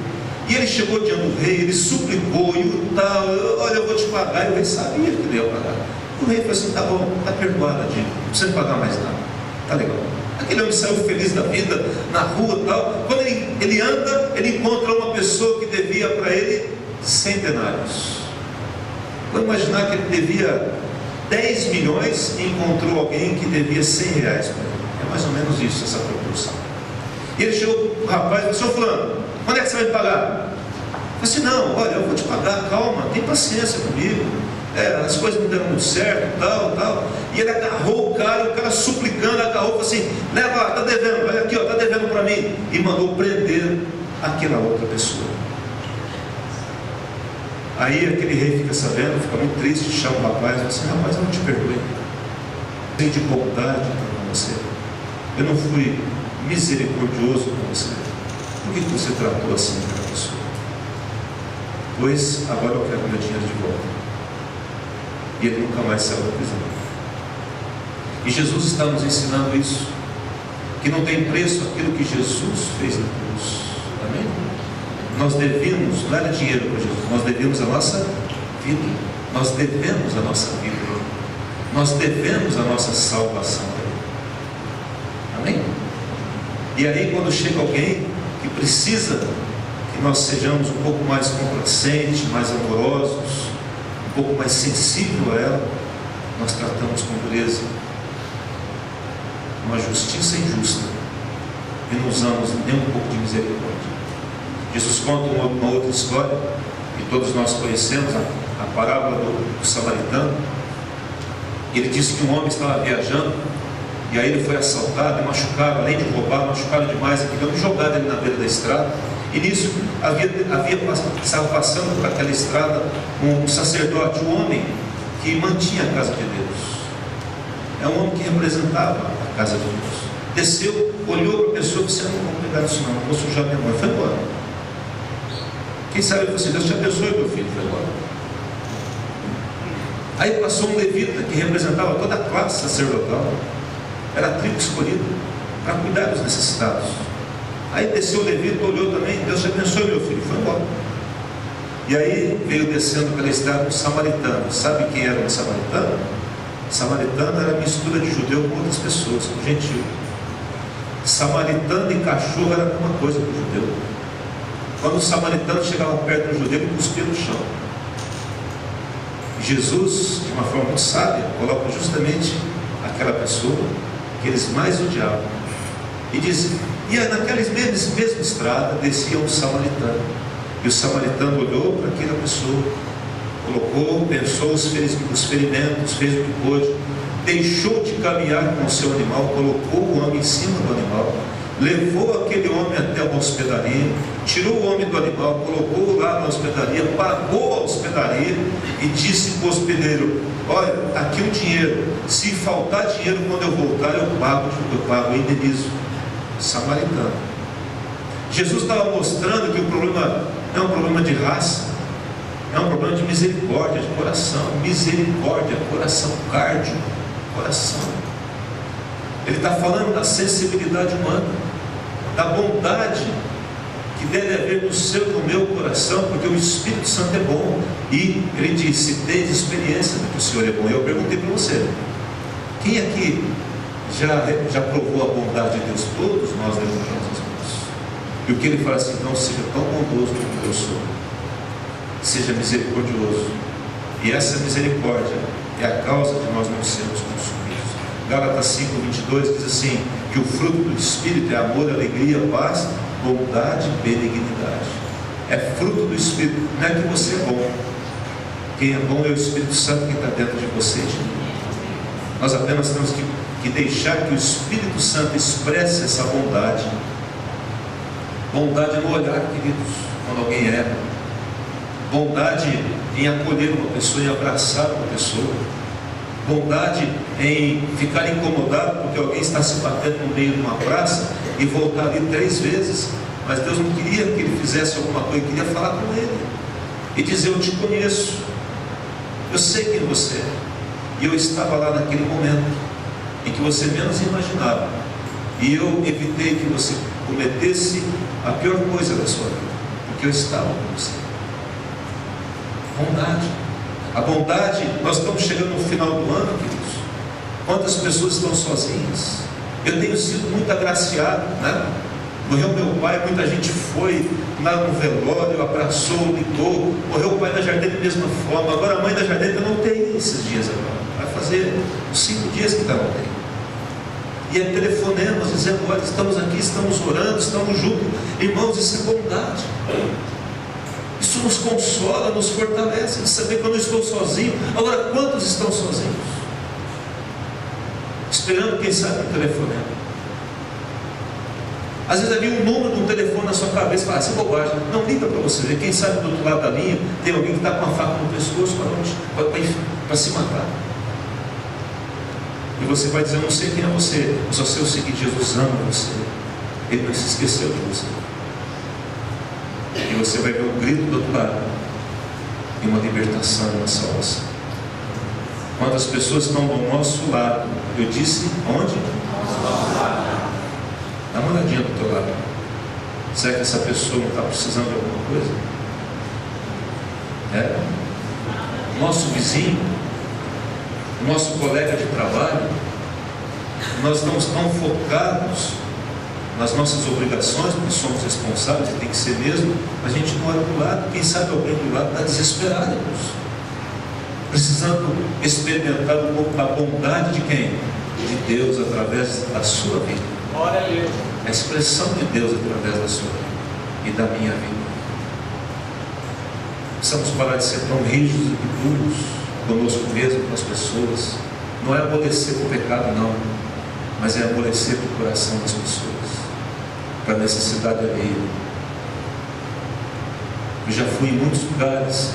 E ele chegou diante do rei, ele suplicou, e o tal, olha, eu vou te pagar. E o rei sabia que ele ia pagar. O rei falou assim, tá bom, está perdoada a dívida, não precisa pagar mais nada, tá legal. Aquele homem saiu feliz da vida, na rua e tal. Quando ele anda, ele encontra uma pessoa que devia para ele 100 denários. Vamos imaginar que ele devia 10 milhões e encontrou alguém que devia 100 reais para ele. É mais ou menos isso, essa proporção. E ele chegou para o rapaz e falou, seu fulano, quando é que você vai me pagar? Eu falei assim, não, olha, eu vou te pagar, calma, tem paciência comigo. As coisas não deram muito certo, tal. E ele agarrou o cara suplicando, agarrou, falou assim, leva lá, está devendo, olha aqui, está devendo para mim. E mandou prender aquela outra pessoa. Aí aquele rei fica sabendo, fica muito triste, chama o rapaz e fala assim, rapaz, eu não te perdoei. Tenho de bondade com você. Eu não fui misericordioso com você. Por que você tratou assim aquela pessoa? Pois agora eu quero meu dinheiro de volta. E ele nunca mais saiu da prisão. E Jesus está nos ensinando isso, que não tem preço aquilo que Jesus fez na cruz. Amém? Nós devemos, não era dinheiro para Jesus, nós devemos a nossa vida, nós devemos a nossa vida, nós devemos a nossa salvação. Amém? E aí quando chega alguém que precisa que nós sejamos um pouco mais complacentes, mais amorosos, um pouco mais sensível a ela, nós tratamos com dureza, uma justiça injusta, e não usamos nem um pouco de misericórdia. Jesus conta uma outra história, que todos nós conhecemos, a parábola do samaritano. Ele disse que um homem estava viajando, e aí ele foi assaltado e machucado, além de roubar, machucado demais, e jogaram ele na beira da estrada. E nisso estava passando por aquela estrada um sacerdote, um homem que mantinha a casa de Deus. É um homem que representava a casa de Deus. Desceu, olhou para a pessoa e disse, não vou pegar isso não vou sujar minha mão. Foi embora. Quem sabe você, Deus te abençoe, meu filho. Foi embora. Aí passou um levita que representava toda a classe sacerdotal. Era a tribo escolhida para cuidar dos necessitados. Aí desceu o levita, olhou também, Deus te abençoe, meu filho, foi embora. E aí veio descendo pela estrada um samaritano. Sabe quem era um samaritano? Samaritano era a mistura de judeu com outras pessoas, com gentil. Samaritano e cachorro era a mesma coisa para o judeu. Quando o samaritano chegava perto do judeu, ele cuspia no chão. E Jesus, de uma forma muito sábia, coloca justamente aquela pessoa que eles mais odiavam. E diz, e naquela mesma estrada descia um samaritano. E o samaritano olhou para aquela pessoa, colocou, pensou os ferimentos, fez o que pôde, deixou de caminhar com o seu animal, colocou o homem em cima do animal, levou aquele homem até uma hospedaria, tirou o homem do animal, colocou lá na hospedaria, pagou a hospedaria e disse para o hospedeiro, olha, aqui um dinheiro, se faltar dinheiro quando eu voltar, eu pago, eu indenizo. Samaritano. Jesus estava mostrando que o problema não é um problema de raça, é um problema de misericórdia, de coração. Misericórdia, coração, cardio, coração. Ele está falando da sensibilidade humana, da bondade que deve haver no seu e no meu coração, porque o Espírito Santo é bom. E ele disse, tens experiência de que o Senhor é bom. E eu perguntei para você, quem aqui já provou a bondade de Deus? Todos nós levantamos as mãos. E o que ele fala assim, não seja tão bondoso como eu sou, seja misericordioso. E essa misericórdia é a causa de nós não sermos consumidos. Gálatas 5:22 diz assim, que o fruto do Espírito é amor, alegria, paz, bondade e benignidade. É fruto do Espírito, não é que você é bom. Quem é bom é o Espírito Santo que está dentro de você. Nós apenas temos que deixar que o Espírito Santo expresse essa bondade. Bondade no olhar, queridos, quando alguém erra. Bondade em acolher uma pessoa, em abraçar uma pessoa. bondade em ficar incomodado porque alguém está se batendo no meio de uma praça e voltar ali 3 vezes. Mas Deus não queria que ele fizesse alguma coisa, queria falar com ele e dizer: eu te conheço, eu sei quem você é, e eu estava lá naquele momento em que você menos imaginava, e eu evitei que você cometesse a pior coisa da sua vida, porque eu estava com você. Bondade. A bondade, nós estamos chegando no final do ano, queridos. Quantas pessoas estão sozinhas? Eu tenho sido muito agraciado, né? Morreu meu pai, muita gente foi lá no velório, abraçou, ligou. Morreu o pai da Jardine da mesma forma. Agora a mãe da Jardine está não tem esses dias agora. Vai fazer uns 5 dias que está não tem. E é telefonemos dizendo: olha, estamos aqui, estamos orando, estamos juntos. Irmãos, isso é bondade. Isso nos consola, nos fortalece de saber que eu não estou sozinho. Agora, quantos estão sozinhos? Esperando, quem sabe, um telefonema. Às vezes havia um número de um telefone na sua cabeça e fala: isso é bobagem. Não, liga para você ver. Quem sabe do outro lado da linha tem alguém que está com uma faca no pescoço para se matar. E você vai dizer: eu não sei quem é você, eu só sei o seguinte: Jesus ama você, Ele não se esqueceu de você. E você vai ver um grito do outro lado e uma libertação e uma salvação. Quantas pessoas estão do nosso lado? Eu disse: onde? Dá uma olhadinha do teu lado. Será que essa pessoa não está precisando de alguma coisa? Nosso vizinho, nosso colega de trabalho. Nós estamos tão focados nas nossas obrigações, porque somos responsáveis e tem que ser mesmo, mas a gente não olha para o lado. Quem sabe alguém do lado está desesperado, irmãos, precisando experimentar um pouco da bondade de quem? De Deus através da sua vida. Glória a Deus. A expressão de Deus através da sua vida e da minha vida. Precisamos parar de ser tão rígidos e duros conosco mesmo, com as pessoas. Não é amolecer o pecado, não, mas é amolecer o coração das pessoas para a necessidade alheia. Eu já fui em muitos lugares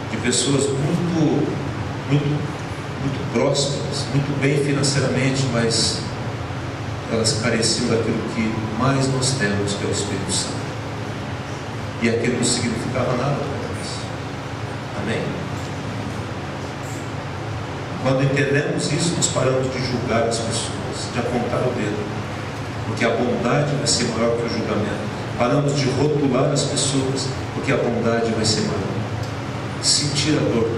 de pessoas muito prósperas, muito bem financeiramente, mas elas careciam daquilo que mais nós temos, que é o Espírito Santo. E aquilo não significava nada para elas. Amém? Quando entendemos isso, nós paramos de julgar as pessoas, de apontar o dedo, porque a bondade vai ser maior que o julgamento. Paramos de rotular as pessoas, porque a bondade vai ser maior. Sentir a dor.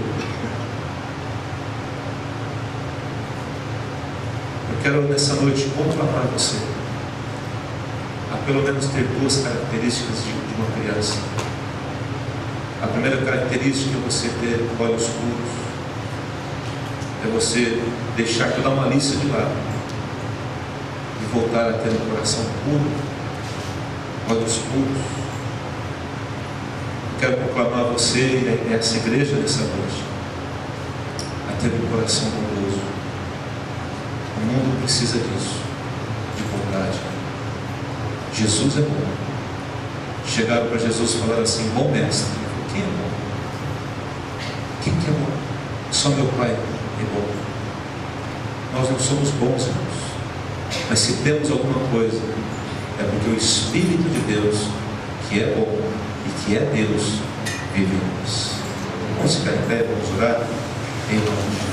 Eu quero nessa noite conclamar você a pelo menos ter 2 características de uma criança. A primeira característica é você ter olhos puros, é você deixar toda a malícia de lado e voltar a ter um coração puro, olhos puros. Eu quero conclamar você e essa igreja nessa noite a ter um coração bondoso. O mundo precisa disso, de bondade. Jesus é bom. Chegaram para Jesus e falaram assim: bom mestre. Quem é bom? Quem que é bom? Só meu Pai é bom. Nós não somos bons, irmãos, mas se temos alguma coisa, é porque o Espírito de Deus, que é bom e que é Deus, vive em nós. Vamos ficar em pé, vamos orar em nome de Jesus.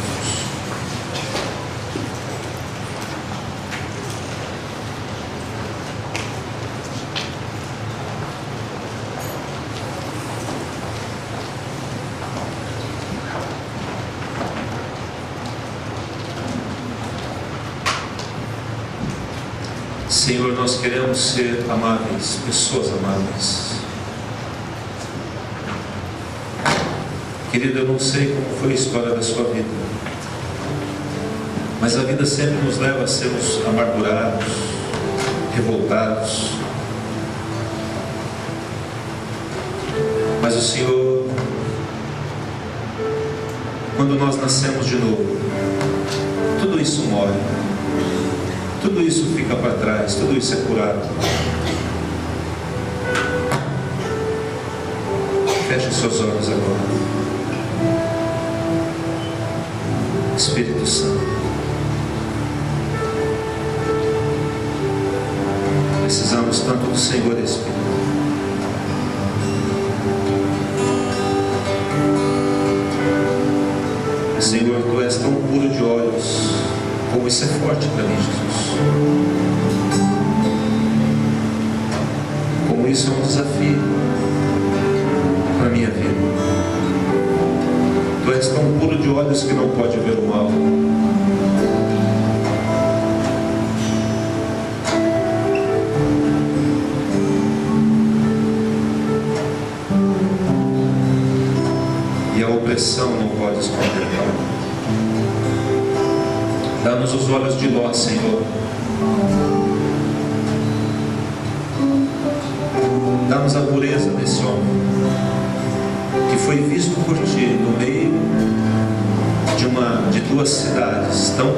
Senhor, nós queremos ser amáveis, pessoas amáveis. Querido, eu não sei como foi a história da sua vida, mas a vida sempre nos leva a sermos amargurados, revoltados. Mas o Senhor, quando nós nascemos de novo, tudo isso morre. Tudo isso fica para trás, tudo isso é curado. Feche seus olhos agora. Espírito Santo. Precisamos tanto do Senhor, Espírito. Senhor, Tu és tão puro de olhos, como isso é forte para mim, Jesus. Como isso é um desafio para a minha vida. Tu és tão puro de olhos que não pode ver o mal. E a opressão não pode esconder. Dá-nos os olhos de Ló, Senhor. Dá-nos a pureza desse homem, que foi visto por Ti no meio de duas cidades tão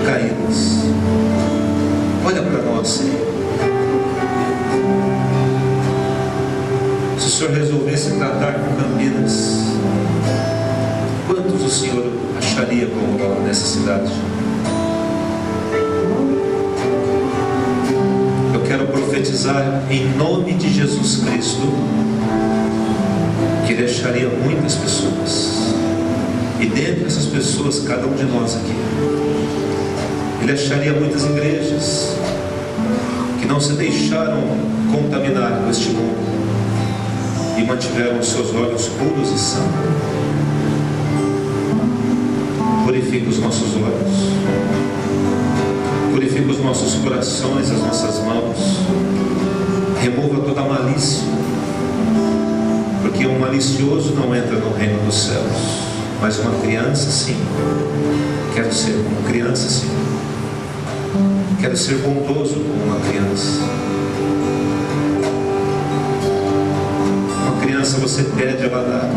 caídas. Olha para nós, Senhor. Se o Senhor resolvesse tratar com Campinas, quantos o Senhor acharia como Ló nessa cidade? Eu quero profetizar em nome de Jesus Cristo que Ele acharia muitas pessoas, e dentre essas pessoas, cada um de nós aqui, Ele acharia muitas igrejas que não se deixaram contaminar com este mundo e mantiveram os seus olhos puros e sãos. Purifica os nossos olhos, purifica os nossos corações, as nossas mãos, remova toda a malícia, porque um malicioso não entra no reino dos céus, mas uma criança sim. Quero ser como uma criança, sim. Quero ser bondoso como uma criança. Uma criança você pede, ela dá.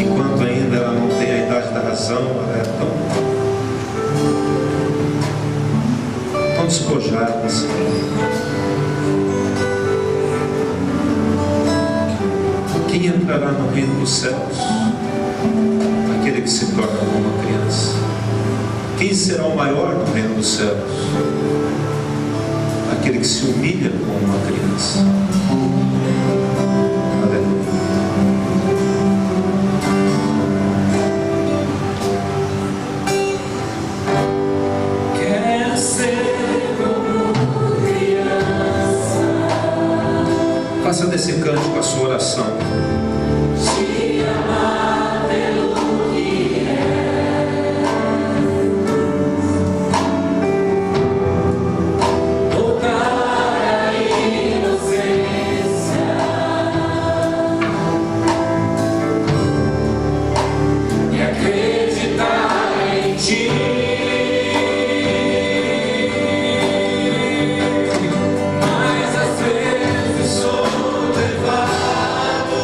Enquanto ainda ela não tem a idade da razão, ela é tão despojada, assim. Quem entrará no reino dos céus? Aquele que se torna como uma criança. Quem será o maior no reino dos céus? Aquele que se humilha como uma criança. Aleluia. Quero ser como criança. Faça desse cântico a sua oração. Te amar pelo que é. Tocar a inocência e acreditar em Ti. Mas às vezes sou levado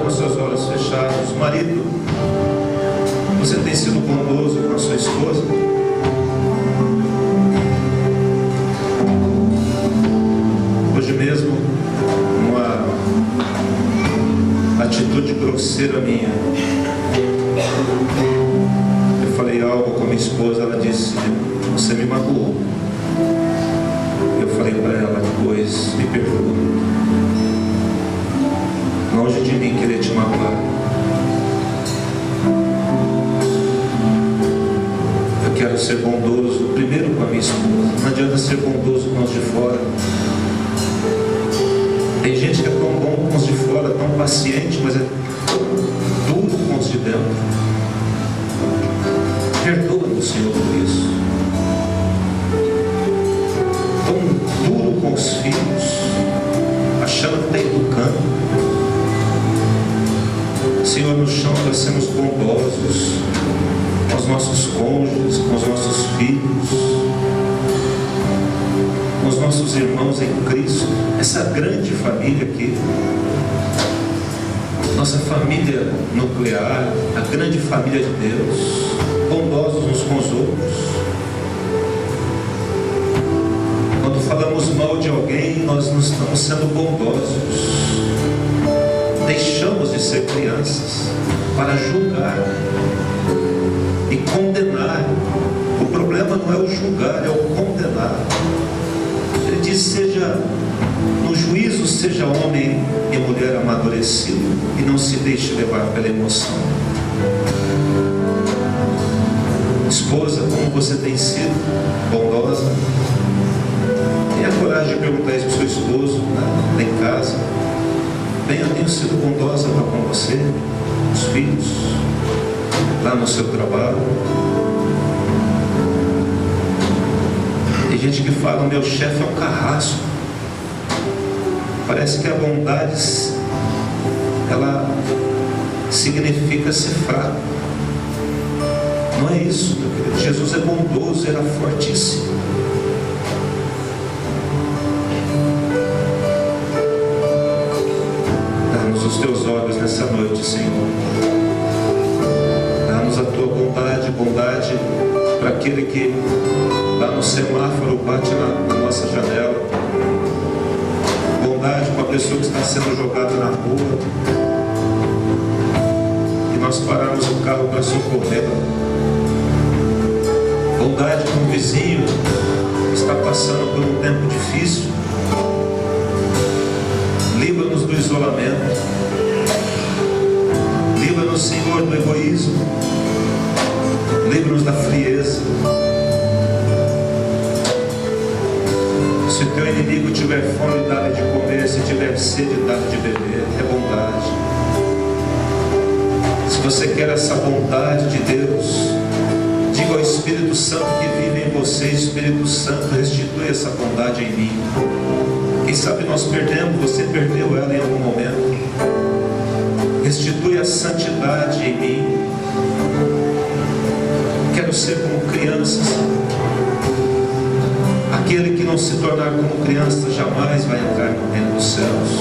com seus olhos fechados. Marido, você tem sido bondoso com a sua esposa? Hoje mesmo, uma atitude grosseira minha, eu falei algo com a minha esposa, ela disse: você me magoou. Eu falei para ela depois: me perdoa. Longe de mim querer te magoar. Eu quero ser bondoso primeiro com a minha esposa. Não adianta ser bondoso com os de fora. Tem gente que é tão bom com os de fora, tão paciente, mas é duro com os de dentro. Perdoa-nos, Senhor, por isso. Tão duro com os filhos, achando que está educando. Senhor, no chão nós sermos bondosos com os nossos cônjuges, com os nossos filhos, com os nossos irmãos em Cristo, essa grande família aqui, nossa família nuclear, a grande família de Deus, bondosos uns com os outros. Quando falamos mal de alguém, nós não estamos sendo bondosos. Deixamos de ser crianças para julgar e condenar. O problema não é o julgar, é o condenar. Ele diz: seja no juízo, seja homem e mulher amadurecido e não se deixe levar pela emoção. Esposa, como você tem sido bondosa? Tenha coragem de perguntar isso para o seu esposo, né, em casa. Bem, eu tenho sido bondosa para com você, os filhos, lá no seu trabalho. Tem gente que fala: o meu chefe é um carrasco. Parece que a bondade, ela significa ser fraco. Não é isso, meu querido. Jesus é bondoso, era fortíssimo. Dá-nos os teus olhos nessa noite, Senhor. Dá-nos a tua bondade, bondade para aquele que lá no semáforo bate na nossa janela. Bondade para a pessoa que está sendo jogada na rua e nós paramos o carro para socorrê-la. Bondade com um vizinho que está passando por um tempo difícil. Livra-nos do isolamento. Livra-nos, Senhor, do egoísmo. Livra-nos da frieza. Se o teu inimigo tiver fome, dá-lhe de comer. Se tiver sede, dá-lhe de beber. É bondade. Se você quer essa bondade de Deus, diga ao Espírito Santo que vive em você: Espírito Santo, restitui essa bondade em mim. Quem sabe nós perdemos, você perdeu ela em algum momento. Restitui a santidade em mim. Quero ser como crianças. Aquele que não se tornar como criança jamais vai entrar no reino dos céus.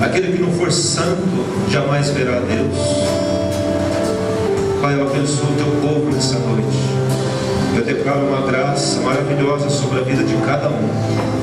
Aquele que não for santo jamais verá Deus. Pai, eu abençoo o teu povo nessa noite. Eu declaro uma graça maravilhosa sobre a vida de cada um.